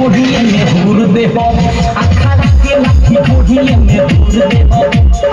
ढोढ़िए में हुर दे हो अखाड़ा के लाठी ढोढ़िए में हुर दे हो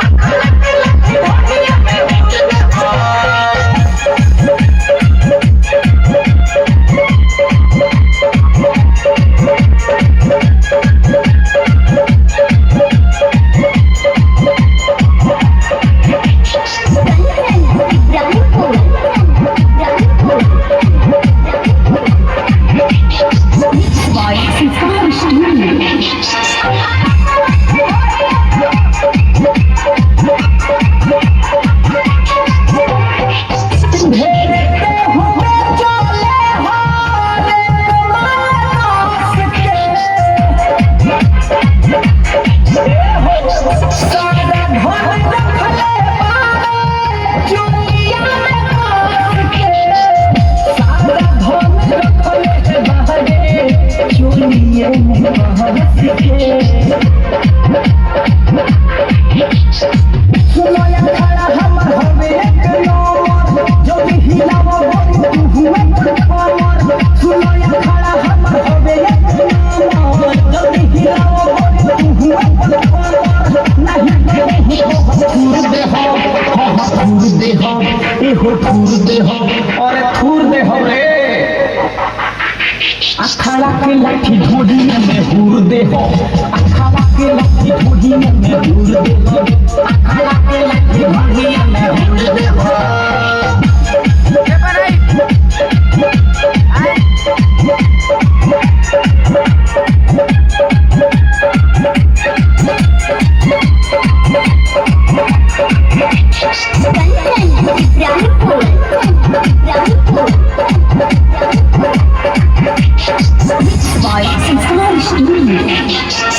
अखाड़ा के लाठी ढोढ़िए में हुर दे हो अखाड़ा के लाठी ढोढ़िए में हुर दे हो अखाड़ा के लाठी ढोढ़िए में हुर दे हो अखाड़ा के लाठी ढोढ़िए में हुर दे हो By Singular Studio.